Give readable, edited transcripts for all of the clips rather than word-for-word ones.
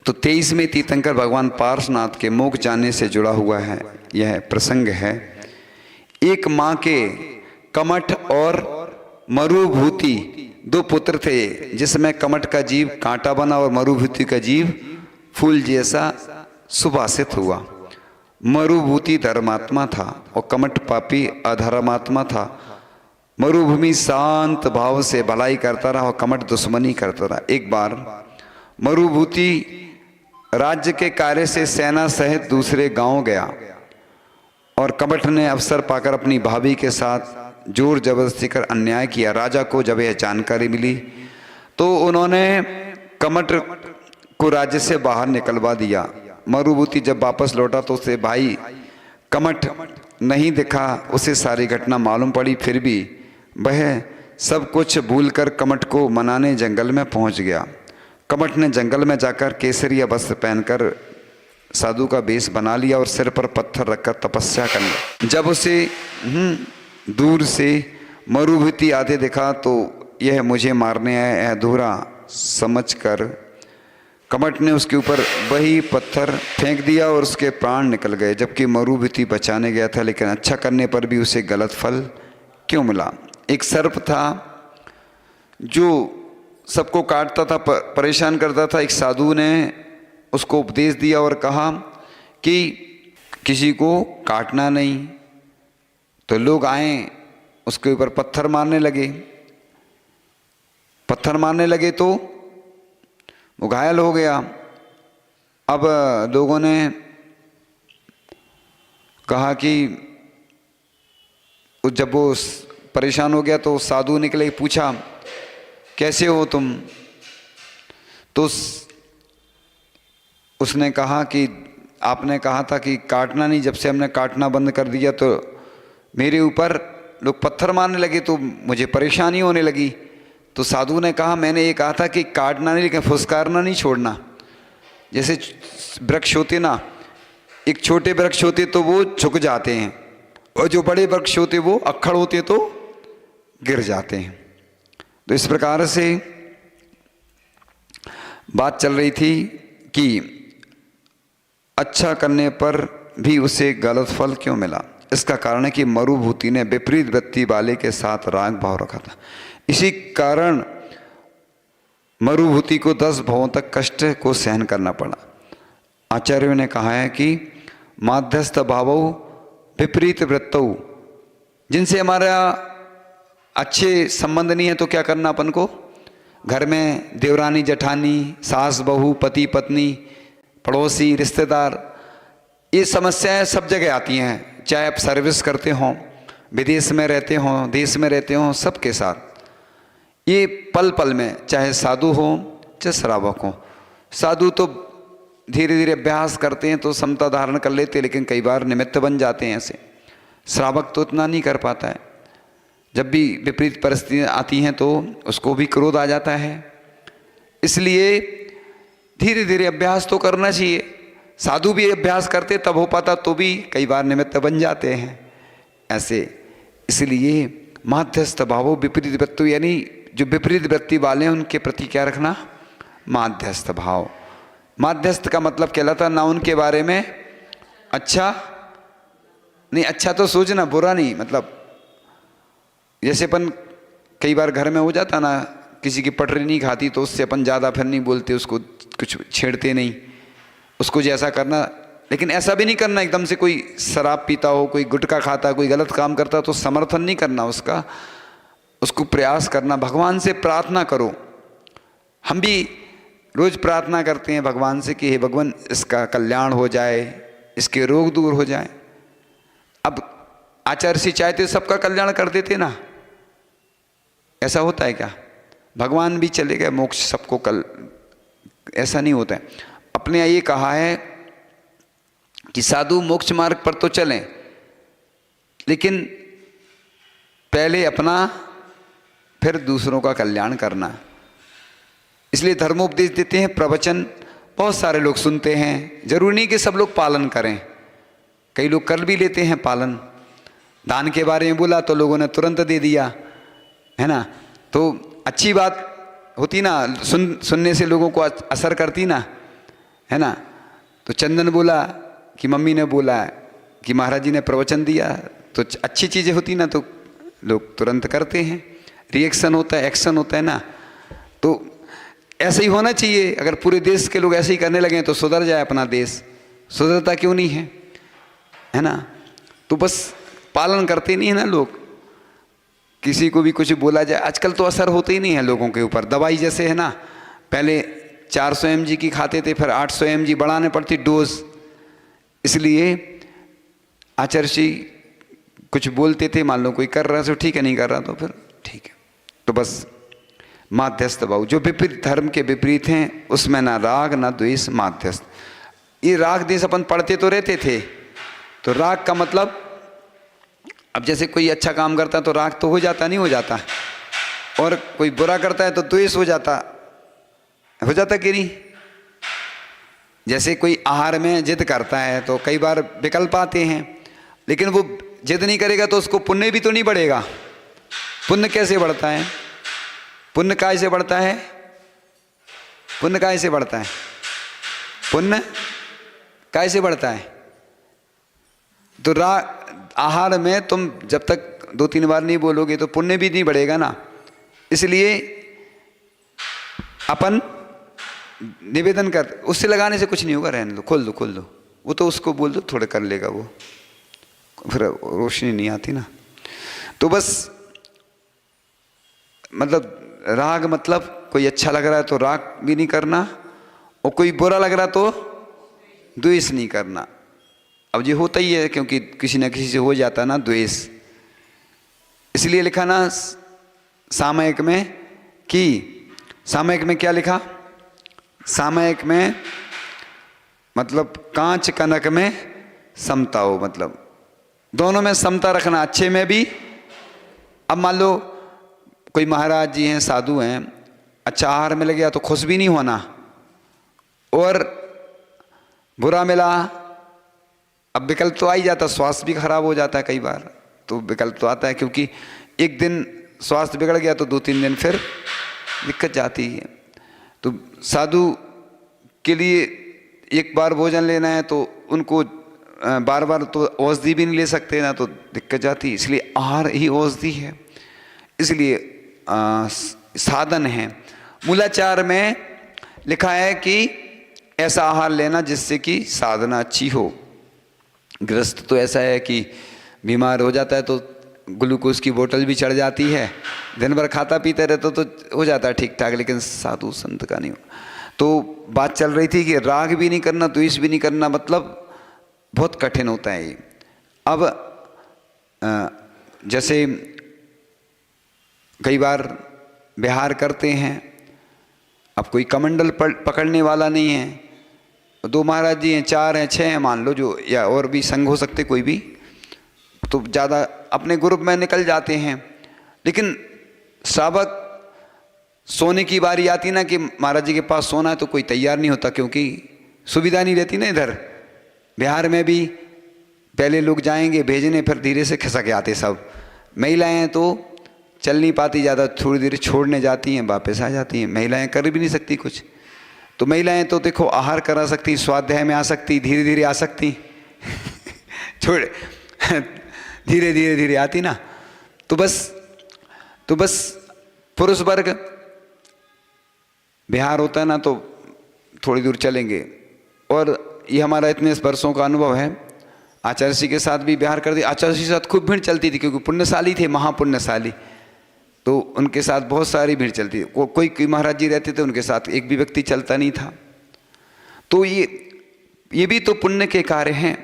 तो 23वें तीर्थंकर भगवान पार्श्वनाथ के मोक्ष जाने से जुड़ा हुआ है यह प्रसंग है। एक माँ के कमठ और मरुभूति दो पुत्र थे, जिसमें कमठ का जीव कांटा बना और मरुभूति का जीव फूल जैसा सुभाषित हुआ। मरुभूति धर्मात्मा था और कमठ पापी अधर्मात्मा था। मरुभूमि शांत भाव से भलाई करता रहा और कमठ दुश्मनी करता रहा। एक बार मरुभूति राज्य के कार्य से सेना सहित दूसरे गांव गया और कमठ ने अवसर पाकर अपनी भाभी के साथ जोर जबरदस्ती कर अन्याय किया। राजा को जब यह जानकारी मिली तो उन्होंने कमठ को राज्य से बाहर निकलवा दिया। मरुभूति जब वापस लौटा तो उसे भाई कमठ नहीं दिखा। उसे सारी घटना मालूम पड़ी, फिर भी वह सब कुछ भूलकर कमठ को मनाने जंगल में पहुंच गया। कमठ ने जंगल में जाकर केसरिया वस्त्र पहनकर साधु का वेश बना लिया और सिर पर पत्थर रखकर तपस्या कर ली। जब उसे दूर से मरुभूति आते दिखा तो यह मुझे मारने आया अधूरा समझकर कमठ ने उसके ऊपर वही पत्थर फेंक दिया और उसके प्राण निकल गए, जबकि मरुभूति बचाने गया था। लेकिन अच्छा करने पर भी उसे गलत फल क्यों मिला? एक सर्प था जो सबको काटता था, परेशान करता था। एक साधु ने उसको उपदेश दिया और कहा कि किसी को काटना नहीं। तो लोग आए, उसके ऊपर पत्थर मारने लगे। पत्थर मारने लगे तो वो घायल हो गया। अब लोगों ने कहा कि जब वो परेशान हो गया तो साधु निकले, पूछा कैसे हो तुम? तो उसने कहा कि आपने कहा था कि काटना नहीं, जब से हमने काटना बंद कर दिया तो मेरे ऊपर लोग पत्थर मारने लगे तो मुझे परेशानी होने लगी। तो साधु ने कहा मैंने ये कहा था कि काटना नहीं, लेकिन फुसकारना नहीं छोड़ना। जैसे वृक्ष होते ना, एक छोटे वृक्ष होते तो वो झुक जाते हैं और जो बड़े वृक्ष होते वो अक्खड़ होते तो गिर जाते हैं। तो इस प्रकार से बात चल रही थी कि अच्छा करने पर भी उसे गलत फल क्यों मिला। इसका कारण है कि मरुभूति ने विपरीत वृत्ति वाले के साथ राग भाव रखा था। इसी कारण मरुभूति को 10 भवों तक कष्ट को सहन करना पड़ा। आचार्यों ने कहा है कि माध्यस्थ भावो विपरीत वृत्तौ, जिनसे हमारा अच्छे संबंध नहीं है तो क्या करना अपन को? घर में देवरानी जेठानी, सास बहू, पति पत्नी, पड़ोसी, रिश्तेदार, ये समस्याएं सब जगह आती हैं। चाहे आप सर्विस करते हों, विदेश में रहते हों, देश में रहते हों, सबके साथ ये पल पल में, चाहे साधु हो चाहे श्रावक हो। साधु तो धीरे धीरे अभ्यास करते हैं तो समता धारण कर लेते हैं, लेकिन कई बार निमित्त बन जाते हैं ऐसे। श्रावक तो इतना नहीं कर पाता है। जब भी विपरीत परिस्थितियाँ आती हैं तो उसको भी क्रोध आ जाता है। इसलिए धीरे धीरे अभ्यास तो करना चाहिए। साधु भी अभ्यास करते तब हो पाता, तो भी कई बार निमित्त बन जाते हैं ऐसे। इसलिए माध्यस्थ भावो विपरीत वृत्तौ, यानी जो विपरीत वृत्ति वाले हैं उनके प्रति क्या रखना? माध्यस्थ भाव। माध्यस्थ का मतलब कहलाता ना उनके बारे में अच्छा नहीं, अच्छा तो सोचना, बुरा नहीं। मतलब जैसे अपन कई बार घर में हो जाता ना, किसी की पटरी नहीं खाती तो उससे अपन ज़्यादा फिर नहीं बोलते, उसको कुछ छेड़ते नहीं, उसको जैसा करना। लेकिन ऐसा भी नहीं करना एकदम से कोई शराब पीता हो, कोई गुटखा खाता, कोई गलत काम करता तो समर्थन नहीं करना उसका, उसको प्रयास करना। भगवान से प्रार्थना करो। हम भी रोज़ प्रार्थना करते हैं भगवान से कि हे भगवान इसका कल्याण हो जाए, इसके रोग दूर हो जाए। अब आचार्य से चाहते सबका कल्याण कर देते ना, ऐसा होता है क्या? भगवान भी चले गए मोक्ष सबको कल, ऐसा नहीं होता है। अपने ये कहा है कि साधु मोक्ष मार्ग पर तो चलें, लेकिन पहले अपना फिर दूसरों का कल्याण करना। इसलिए धर्मोपदेश देते हैं, प्रवचन बहुत सारे लोग सुनते हैं। जरूरी नहीं कि सब लोग पालन करें, कई लोग कर भी लेते हैं पालन। दान के बारे में बोला तो लोगों ने तुरंत दे दिया, है ना। तो अच्छी बात होती ना, सुनने से लोगों को असर करती ना। है ना। तो चंदन बोला कि मम्मी ने बोला कि महाराज जी ने प्रवचन दिया, तो अच्छी चीज़ें होती ना तो लोग तुरंत करते हैं, रिएक्शन होता है, एक्शन होता है ना। तो ऐसे ही होना चाहिए। अगर पूरे देश के लोग ऐसे ही करने लगे तो सुधर जाए अपना देश। सुधरता क्यों नहीं है ना। तो बस पालन करते नहीं है ना लोग। किसी को भी कुछ बोला जाए, आजकल तो असर होता ही नहीं है लोगों के ऊपर। दवाई जैसे है ना, पहले 400 mg की खाते थे, फिर 800 mg बढ़ाने पड़ती डोज। इसलिए आचार्य जी कुछ बोलते थे, मान लो कोई कर रहा है तो ठीक है, नहीं कर रहा तो फिर ठीक है। तो बस माध्यस्थ भाव, जो विपरीत धर्म के विपरीत हैं उसमें ना राग ना द्वेष, माध्यस्थ। ये राग द्वेष अपन पढ़ते तो रहते थे। तो राग का मतलब, अब जैसे कोई अच्छा काम करता है तो राग तो हो जाता, नहीं हो जाता, और कोई बुरा करता है तो द्वेष हो जाता कि नहीं। जैसे कोई आहार में जिद करता है तो कई बार विकल्प आते हैं, लेकिन वो जिद नहीं करेगा तो उसको पुण्य भी तो नहीं बढ़ेगा। पुण्य कैसे बढ़ता है? पुण्य काय से बढ़ता है? पुण्य काय से बढ़ता है? पुण्य काय से बढ़ता है? तो आहार में तुम जब तक 2-3 बार नहीं बोलोगे तो पुण्य भी नहीं बढ़ेगा ना। इसलिए अपन निवेदन कर, उससे लगाने से कुछ नहीं होगा, रहने दो, खोल दो। वो तो उसको बोल दो, थोड़ा कर लेगा वो, फिर रोशनी नहीं आती ना। तो बस मतलब राग मतलब कोई अच्छा लग रहा है तो राग भी नहीं करना, और कोई बुरा लग रहा तो द्वेष नहीं करना। अब ये होता ही है, क्योंकि किसी न किसी से हो जाता ना द्वेष। इसलिए लिखा ना सामयिक में कि, सामयिक में क्या लिखा? सामयिक में मतलब कांच कनक में समता हो, मतलब दोनों में समता रखना, अच्छे में भी। अब मान लो कोई महाराज जी हैं, साधु हैं, अच्छा आहार मिल गया तो खुश भी नहीं होना, और बुरा मिला, अब विकल्प तो आ ही जाता, स्वास्थ्य भी खराब हो जाता है कई बार, तो विकल्प तो आता है। क्योंकि एक दिन स्वास्थ्य बिगड़ गया तो 2-3 दिन फिर दिक्कत जाती है। तो साधु के लिए एक बार भोजन लेना है तो उनको बार बार तो औषधि भी नहीं ले सकते ना, तो दिक्कत जाती है। इसलिए आहार ही औषधि है, इसलिए साधन है। मूलाचार में लिखा है कि ऐसा आहार लेना जिससे कि साधना अच्छी हो। गृहस्थ तो ऐसा है कि बीमार हो जाता है तो ग्लूकोज की बोतल भी चढ़ जाती है, दिन भर खाता पीते रहते तो हो जाता है ठीक ठाक, लेकिन साधु संत का नहीं हो। तो बात चल रही थी कि राग भी नहीं करना, द्वेष भी नहीं करना, मतलब बहुत कठिन होता है ये। अब जैसे कई बार विहार करते हैं, अब कोई कमंडल पकड़ने वाला नहीं है, 2 महाराज जी हैं, 4 हैं, 6 हैं मान लो, जो या और भी संघ हो सकते कोई भी, तो ज़्यादा अपने ग्रुप में निकल जाते हैं। लेकिन श्रावक सोने की बारी आती ना कि महाराज जी के पास सोना है, तो कोई तैयार नहीं होता, क्योंकि सुविधा नहीं रहती ना। इधर बिहार में भी पहले लोग जाएंगे भेजने, फिर धीरे से खिसक आते सब। महिलाएं हैं तो चल नहीं पाती ज़्यादा, थोड़ी देर छोड़ने जाती हैं, वापस आ जाती हैं। महिलाएं कर भी नहीं सकती कुछ। तो महिलाएं तो देखो आहार करा सकती, स्वाध्याय में आ सकती, धीरे धीरे आ सकती छोड़ धीरे धीरे आती ना। तो बस पुरुष वर्ग बिहार होता है ना तो थोड़ी दूर चलेंगे। और ये हमारा इतने वर्षों का अनुभव है। आचार्य जी के साथ भी बिहार कर दी, आचार्य जी के साथ खूब भीड़ चलती थी, क्योंकि पुण्यशाली थे, महापुण्यशाली, तो उनके साथ बहुत सारी भीड़ चलती थी। कोई महाराज जी रहते थे, उनके साथ एक भी व्यक्ति चलता नहीं था। तो ये भी तो पुण्य के कार्य हैं,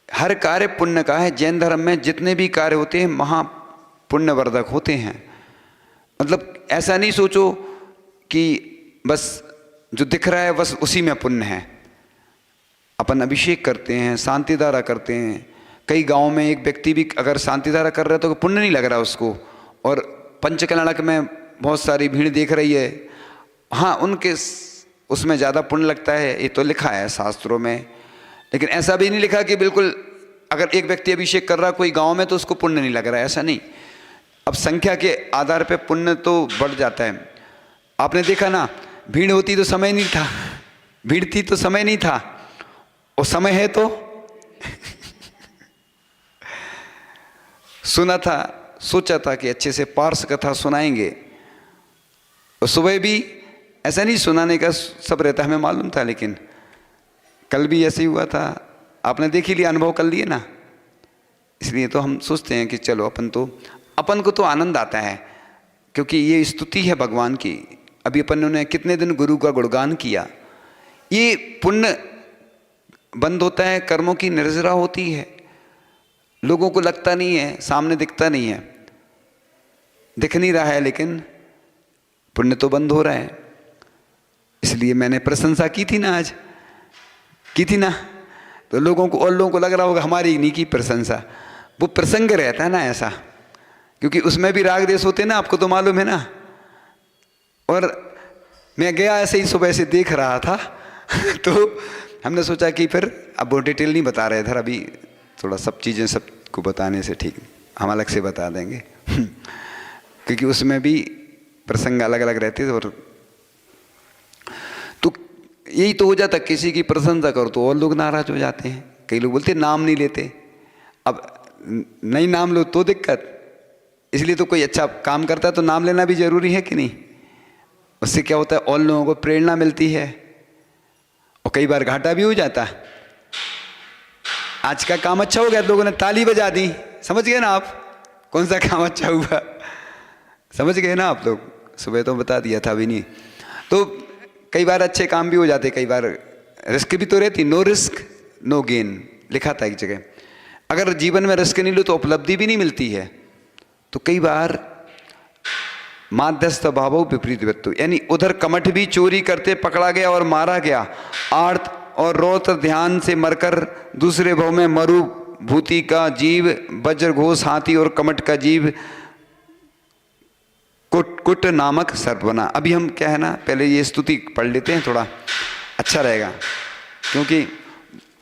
हर कार्य पुण्य का है। जैन धर्म में जितने भी कार्य होते हैं महापुण्यवर्धक होते हैं। मतलब ऐसा नहीं सोचो कि बस जो दिख रहा है बस उसी में पुण्य है। अपन अभिषेक करते हैं, शांति धारा करते हैं। कई गाँव में एक व्यक्ति भी अगर शांति धारा कर रहा है तो पुण्य नहीं लग रहा उसको, और पंचकल्याणक में बहुत सारी भीड़ देख रही है, हाँ उनके उसमें ज़्यादा पुण्य लगता है, ये तो लिखा है शास्त्रों में। लेकिन ऐसा भी नहीं लिखा कि बिल्कुल अगर एक व्यक्ति अभिषेक कर रहा कोई गांव में तो उसको पुण्य नहीं लग रहा है, ऐसा नहीं। अब संख्या के आधार पे पुण्य तो बढ़ जाता है। आपने देखा ना, भीड़ होती तो समय नहीं था, भीड़ थी तो समय नहीं था, और समय है तो सुना था, सोचा था कि अच्छे से पार्श कथा सुनाएंगे। और सुबह भी ऐसा नहीं सुनाने का सब रहता, हमें मालूम था, लेकिन कल भी ऐसे ही हुआ था। आपने देख ही लिया, अनुभव कर लिए ना, इसलिए तो हम सोचते हैं कि चलो अपन को तो आनंद आता है, क्योंकि ये स्तुति है भगवान की। अभी अपन ने कितने दिन गुरु का गुणगान किया। ये पुण्य बंद होता है, कर्मों की निर्जरा होती है, लोगों को लगता नहीं है, सामने दिखता नहीं है, दिख नहीं रहा है, लेकिन पुण्य तो बंद हो रहा है। इसलिए मैंने प्रशंसा की थी ना, आज की थी ना, तो लोगों को लग रहा होगा हमारी नहीं की प्रशंसा। वो प्रसंग रहता है ना ऐसा, क्योंकि उसमें भी राग देश होते हैं ना, आपको तो मालूम है ना। और मैं गया ऐसे ही सुबह से देख रहा था तो हमने सोचा कि फिर अब वो डिटेल नहीं बता रहे, इधर अभी थोड़ा सब चीज़ें सबको बताने से ठीक, हम अलग से बता देंगे क्योंकि उसमें भी प्रसंग अलग अलग रहते थे। और तो यही तो हो जाता, किसी की प्रशंसा करो तो और लोग नाराज हो जाते हैं। कई लोग बोलते नाम नहीं लेते, अब नहीं नाम लो तो दिक्कत। इसलिए तो कोई अच्छा काम करता है तो नाम लेना भी जरूरी है कि नहीं। उससे क्या होता है, और लोगों को प्रेरणा मिलती है, और कई बार घाटा भी हो जाता है। आज का काम अच्छा हो गया, लोगों ने ताली बजा दी, समझ गए ना आप कौन सा काम अच्छा हुआ, समझ गए ना आप लोग। सुबह तो बता दिया था, अभी नहीं। तो कई बार अच्छे काम भी हो जाते, कई बार रिस्क भी तो रहती। नो रिस्क नो गेन लिखा था एक जगह। अगर जीवन में रिस्क नहीं लो तो उपलब्धि भी नहीं मिलती है। तो कई बार माध्यस्थ भावो विपरीत वृत्तु, यानी उधर कमठ भी चोरी करते पकड़ा गया और मारा गया। आर्त और रौद्र ध्यान से मरकर दूसरे भाव में मरु भूति का जीव, वज्र घोष हाथी और कमठ का जीव कुट नामक सर्प बना। अभी हम क्या है ना, पहले ये स्तुति पढ़ लेते हैं, थोड़ा अच्छा रहेगा, क्योंकि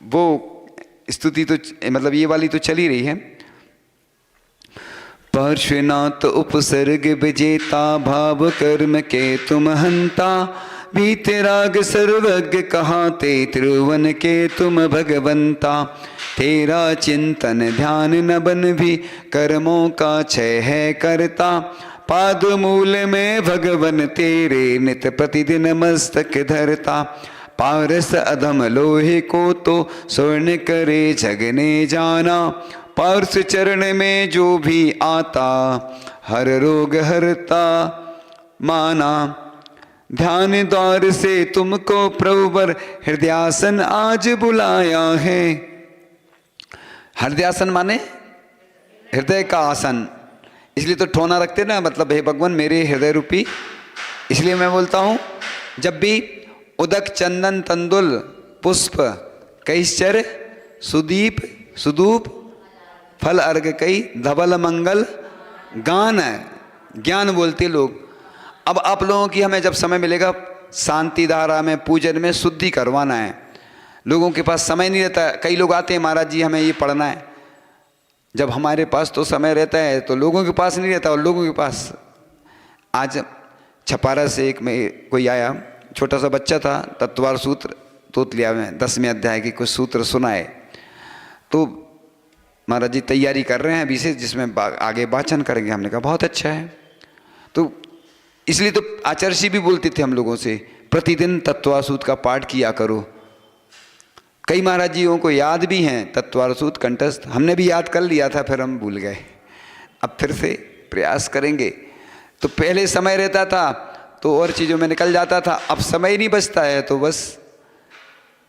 वो स्तुति तो मतलब ये वाली तो चल ही रही है। पार्श्वनाथ उपसर्ग विजेता, भाव कर्म के तुम हंता, भीतराग सर्वज्ञ कहाते, त्रिभुवन के तुम भगवंता। तेरा चिंतन ध्यान न बन भी, कर्मों का क्षय है करता। पाद मूल में भगवन तेरे, नित प्रतिदिन मस्तक धरता। पारस अधम लोहे को तो स्वर्ण करे जगने जाना। पारस चरण में जो भी आता, हर रोग हरता माना। ध्यान द्वार से तुमको प्रभुवर, हृदयासन आज बुलाया है। हृदयासन माने हृदय का आसन, इसलिए तो ठोना रखते ना, मतलब हे भगवान मेरे हृदय रूपी। इसलिए मैं बोलता हूँ, जब भी उदक चंदन तंदुल पुष्प कैश्चर सुदीप सुदूप फल अर्घ कई, धवल मंगल गान, ज्ञान बोलते लोग। अब आप लोगों की हमें जब समय मिलेगा, शांति धारा में पूजन में शुद्धि करवाना है। लोगों के पास समय नहीं रहता। कई लोग आते हैं, महाराज जी हमें ये पढ़ना है। जब हमारे पास तो समय रहता है तो लोगों के पास नहीं रहता। और लोगों के पास, आज छपारा से एक में कोई आया, छोटा सा बच्चा था, तत्वार सूत्र तोत लिया में 10वें अध्याय के कुछ सूत्र सुनाए। तो महाराज जी तैयारी कर रहे हैं अभी से, जिसमें आगे वाचन करेंगे। हमने कहा बहुत अच्छा है। तो इसलिए तो आचार्य जी भी बोलते थे हम लोगों से, प्रतिदिन तत्वासूत का पाठ किया करो। कई महाराज जियों को याद भी हैं तत्वासूत कंठस्थ, हमने भी याद कर लिया था, फिर हम भूल गए। अब फिर से प्रयास करेंगे। तो पहले समय रहता था तो और चीज़ों में निकल जाता था, अब समय नहीं बचता है तो बस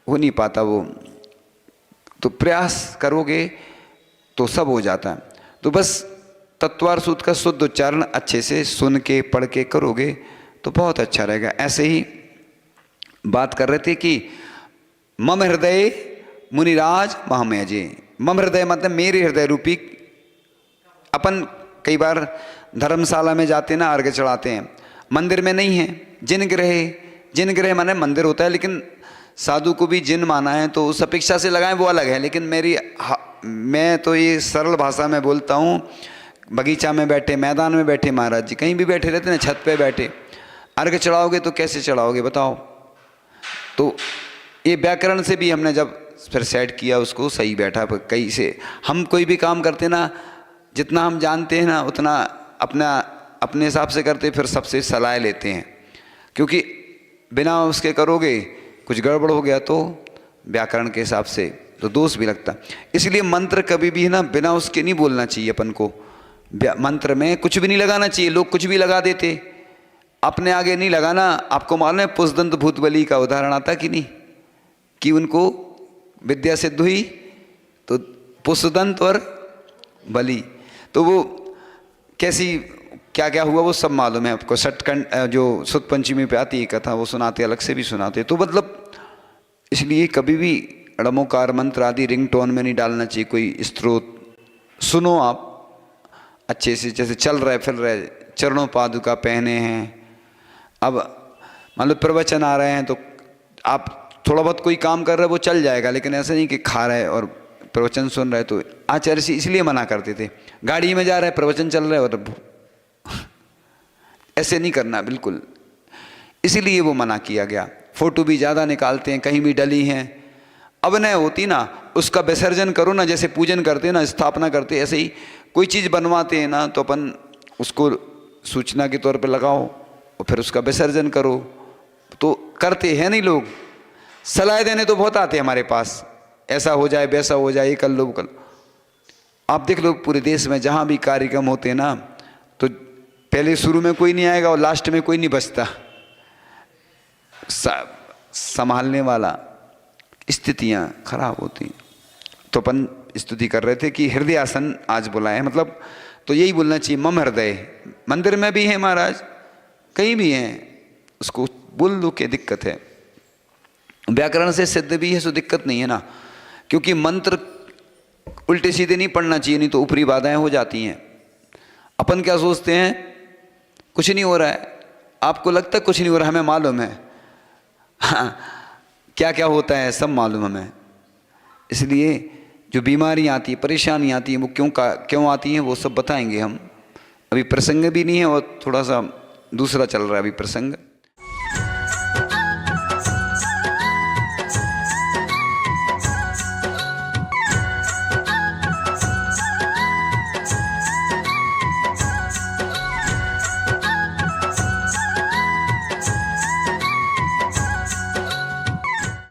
हो नहीं पाता वो। तो प्रयास करोगे तो सब हो जाता है। तो बस तत्वार सूत्र का शुद्ध उच्चारण अच्छे से सुन के पढ़ के करोगे तो बहुत अच्छा रहेगा। ऐसे ही बात कर रहे थे कि मम हृदय मुनिराज महामयजे। मम हृदय मतलब मेरे हृदय रूपी। अपन कई बार धर्मशाला में जाते ना, अर्घ्य चढ़ाते हैं, मंदिर में नहीं है। जिन ग्रह माने मंदिर होता है, लेकिन साधु को भी जिन माना है तो उस अपेक्षा से लगाएं वो अलग है। लेकिन मैं तो ये सरल भाषा में बोलता हूँ, बगीचा में बैठे, मैदान में बैठे, महाराज जी कहीं भी बैठे रहते ना, छत पे बैठे, अर्घ्य चढ़ाओगे तो कैसे चढ़ाओगे बताओ। तो ये व्याकरण से भी हमने जब फिर सेट किया उसको सही बैठा। कई से हम कोई भी काम करते ना, जितना हम जानते हैं ना उतना अपने हिसाब से करते, फिर सबसे सलाह लेते हैं, क्योंकि बिना उसके करोगे कुछ गड़बड़ हो गया तो व्याकरण के हिसाब से तो दोष भी लगता। इसलिए मंत्र कभी भी है ना बिना उसके नहीं बोलना चाहिए अपन को। मंत्र में कुछ भी नहीं लगाना चाहिए, लोग कुछ भी लगा देते, अपने आगे नहीं लगाना। आपको मालूम है पुष्दंत भूतबली का उदाहरण आता कि नहीं, कि उनको विद्या सिद्ध हुई तो पुष्दंत और बलि, तो वो कैसी क्या क्या हुआ वो सब मालूम है आपको। षटकंड जो सुत पंचमी पे आती है कथा वो सुनाते, अलग से भी सुनाते। तो मतलब इसलिए कभी भी ड़मोकार मंत्र आदि रिंगटोन में नहीं डालना चाहिए। कोई स्त्रोत सुनो आप अच्छे से, जैसे चल रहे फिर रहे, चरणों पादुका पहने हैं, अब मान लो प्रवचन आ रहे हैं तो आप थोड़ा बहुत कोई काम कर रहे हैं वो चल जाएगा, लेकिन ऐसा नहीं कि खा रहे और प्रवचन सुन रहे। तो आचार्य से इसलिए मना करते थे, गाड़ी में जा रहे प्रवचन चल रहे और ऐसे नहीं करना बिल्कुल, इसीलिए वो मना किया गया। फोटो भी ज़्यादा निकालते हैं, कहीं भी डली हैं, अब न होती ना उसका विसर्जन करो ना, जैसे पूजन करते ना स्थापना करते, ऐसे ही कोई चीज़ बनवाते हैं ना तो अपन उसको सूचना के तौर पे लगाओ और फिर उसका विसर्जन करो। तो करते हैं नहीं लोग, सलाह देने तो बहुत आते हैं हमारे पास, ऐसा हो जाए वैसा हो जाए, ये कर लो कल। आप देख लो पूरे देश में जहाँ भी कार्यक्रम होते हैं ना, तो पहले शुरू में कोई नहीं आएगा और लास्ट में कोई नहीं बचता संभालने वाला, स्थितियाँ खराब होती। तो अपन स्तुति कर रहे थे कि हृदय आसन आज बुलाए, मतलब तो यही बोलना चाहिए, मम हृदय। मंदिर में भी है महाराज, कहीं भी हैं, उसको बोल दो, क्या दिक्कत है। व्याकरण से सिद्ध भी है सो दिक्कत नहीं है ना, क्योंकि मंत्र उल्टे सीधे नहीं पढ़ना चाहिए, नहीं तो ऊपरी बाधाएं हो जाती हैं। अपन क्या सोचते हैं कुछ नहीं हो रहा है, आपको लगता है कुछ नहीं हो रहा, हमें मालूम है हाँ, क्या क्या होता है सब मालूम हमें। इसलिए जो बीमारियाँ आती है, परेशानियाँ आती हैं, वो क्यों आती हैं वो सब बताएंगे हम। अभी प्रसंग भी नहीं है और थोड़ा सा दूसरा चल रहा है अभी प्रसंग।